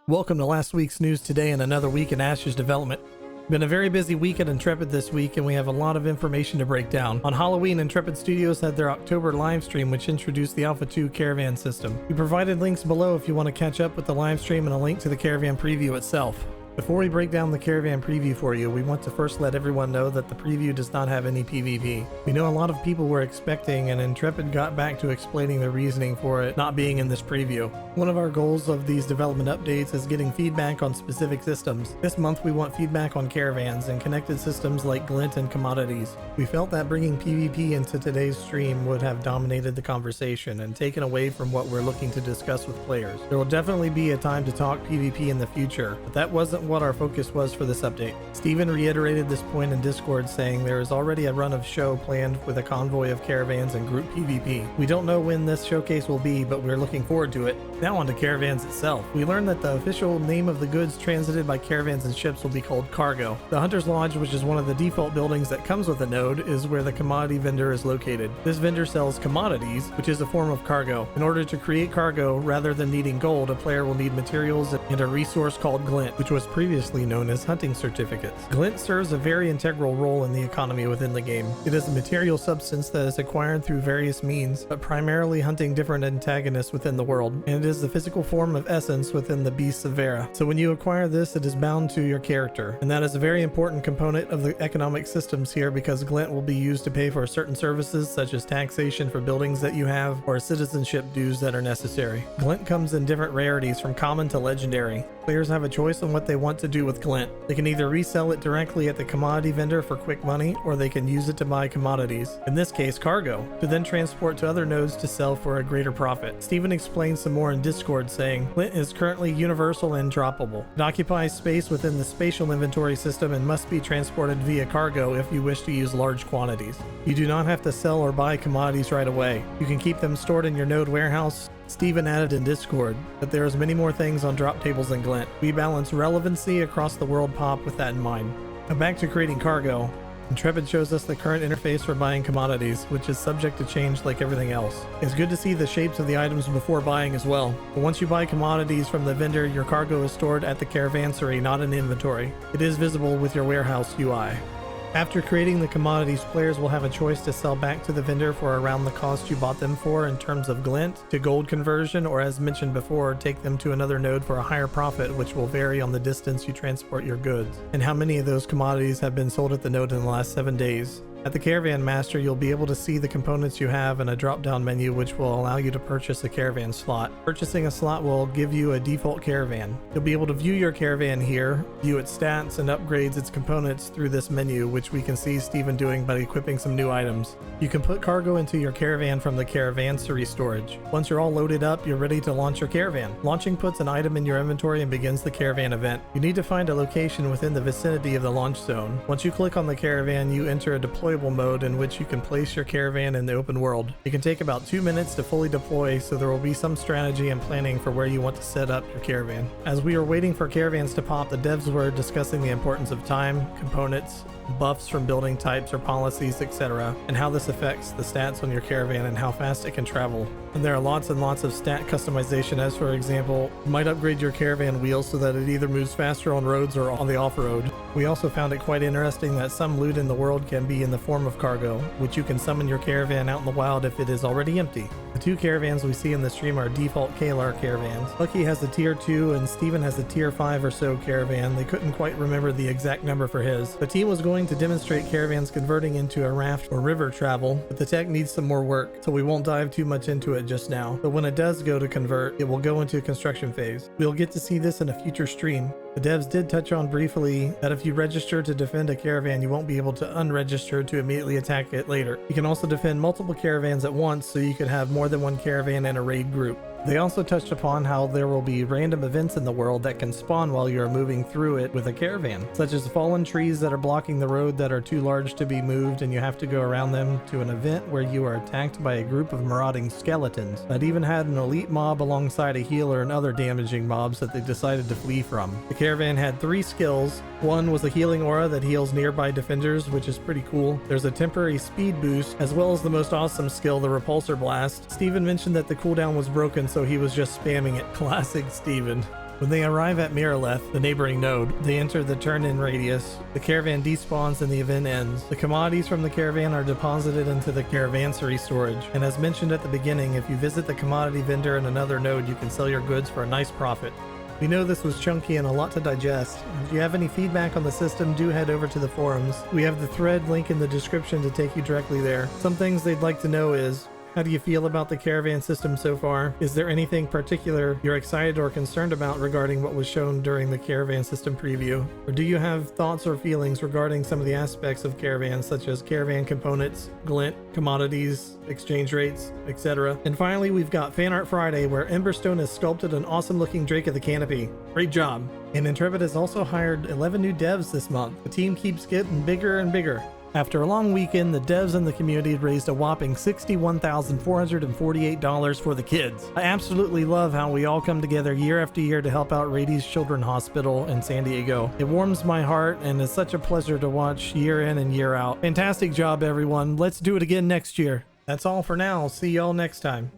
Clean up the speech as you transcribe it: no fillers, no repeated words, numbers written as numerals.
Welcome to last week's news today and another week in Ash's development. Been a very busy week at Intrepid this week, and we have a lot of information to break down. On Halloween, Intrepid Studios had their October livestream, which introduced the Alpha 2 Caravan system. We provided links below if you want to catch up with the livestream and a link to the Caravan preview itself. Before we break down the Caravan preview for you, we want to first let everyone know that the preview does not have any PvP. We know a lot of people were expecting, and Intrepid got back to explaining the reasoning for it not being in this preview. One of our goals of these development updates is getting feedback on specific systems. This month we want feedback on caravans and connected systems like glint and commodities. We felt that bringing PvP into today's stream would have dominated the conversation and taken away from what we're looking to discuss with players. There will definitely be a time to talk PvP in the future, but that wasn't what our focus was for this update. Steven reiterated this point in Discord, saying there is already a run of show planned with a convoy of caravans and group PvP. We don't know when this showcase will be, but we're looking forward to it. Now on to caravans itself. We learned that the official name of the goods transited by caravans and ships will be called cargo. The Hunter's Lodge, which is one of the default buildings that comes with a node, is where the commodity vendor is located. This vendor sells commodities, which is a form of cargo. In order to create cargo, rather than needing gold, a player will need materials and a resource called glint, which was previously known as hunting certificates. Glint serves a very integral role in the economy within the game. It is a material substance that is acquired through various means, but primarily hunting different antagonists within the world, and it is the physical form of essence within the beasts of Vera. So when you acquire this, it is bound to your character, and that is a very important component of the economic systems here, because glint will be used to pay for certain services such as taxation for buildings that you have or citizenship dues that are necessary. Glint comes in different rarities from common to legendary. Players have a choice on what they want to do with glint. They can either resell it directly at the commodity vendor for quick money, or they can use it to buy commodities, in this case cargo, to then transport to other nodes to sell for a greater profit. Steven explains some more in Discord, saying glint is currently universal and droppable. It occupies space within the spatial inventory system and must be transported via cargo if you wish to use large quantities. You do not have to sell or buy commodities right away. You can keep them stored in your node warehouse. Steven added in Discord, but there's many more things on drop tables than glint. We balance relevancy across the world pop with that in mind. But back to creating cargo. Intrepid shows us the current interface for buying commodities, which is subject to change like everything else. It's good to see the shapes of the items before buying as well. But once you buy commodities from the vendor, your cargo is stored at the caravansary, not in inventory. It is visible with your warehouse UI. After creating the commodities, players will have a choice to sell back to the vendor for around the cost you bought them for in terms of glint, to gold conversion, or as mentioned before, take them to another node for a higher profit, which will vary on the distance you transport your goods, and how many of those commodities have been sold at the node in the last 7 days. At the Caravan Master, you'll be able to see the components you have in a drop-down menu, which will allow you to purchase a caravan slot. Purchasing a slot will give you a default caravan. You'll be able to view your caravan here, view its stats, and upgrades its components through this menu, which we can see Steven doing by equipping some new items. You can put cargo into your caravan from the caravansary storage. Once you're all loaded up, you're ready to launch your caravan. Launching puts an item in your inventory and begins the caravan event. You need to find a location within the vicinity of the launch zone. Once you click on the caravan, you enter a deployable mode in which you can place your caravan in the open world. It can take about 2 minutes to fully deploy, so there will be some strategy and planning for where you want to set up your caravan. As we are waiting for caravans to pop, the devs were discussing the importance of time, components, buffs from building types or policies, etc., and how this affects the stats on your caravan and how fast it can travel. And there are lots and lots of stat customization, as for example, you might upgrade your caravan wheels so that it either moves faster on roads or on the off-road. We also found it quite interesting that some loot in the world can be in the form of cargo, which you can summon your caravan out in the wild if it is already empty. The two caravans we see in the stream are default Kalar caravans. Lucky has a tier 2 and Steven has a tier 5 or so caravan. They couldn't quite remember the exact number for his. The team was going to demonstrate caravans converting into a raft or river travel, but the tech needs some more work, so we won't dive too much into it just now. But when it does go to convert, it will go into construction phase. We'll get to see this in a future stream. The devs did touch on briefly that if you register to defend a caravan, you won't be able to unregister to immediately attack it later. You can also defend multiple caravans at once, so you could have more than one caravan in a raid group. They also touched upon how there will be random events in the world that can spawn while you are moving through it with a caravan, such as fallen trees that are blocking the road that are too large to be moved and you have to go around them, to an event where you are attacked by a group of marauding skeletons that even had an elite mob alongside a healer and other damaging mobs that they decided to flee from. The caravan had 3 skills. One was a healing aura that heals nearby defenders, which is pretty cool. There's a temporary speed boost, as well as the most awesome skill, the repulsor blast. Steven mentioned that the cooldown was broken, so he was just spamming it. Classic Steven. When they arrive at Miraleth, the neighboring node, they enter the turn-in radius. The caravan despawns and the event ends. The commodities from the caravan are deposited into the caravanserai storage. And as mentioned at the beginning, if you visit the commodity vendor in another node, you can sell your goods for a nice profit. We know this was chunky and a lot to digest. If you have any feedback on the system, do head over to the forums. We have the thread link in the description to take you directly there. Some things they'd like to know is, how do you feel about the caravan system so far? Is there anything particular you're excited or concerned about regarding what was shown during the caravan system preview? Or do you have thoughts or feelings regarding some of the aspects of caravans, such as caravan components, glint, commodities, exchange rates, etc.? And finally, we've got Fan Art Friday, where Emberstone has sculpted an awesome looking Drake of the Canopy. Great job! And Intrepid has also hired 11 new devs this month. The team keeps getting bigger and bigger. After a long weekend, the devs in the community raised a whopping $61,448 for the kids. I absolutely love how we all come together year after year to help out Rady's Children's Hospital in San Diego. It warms my heart and is such a pleasure to watch year in and year out. Fantastic job, everyone. Let's do it again next year. That's all for now. See y'all next time.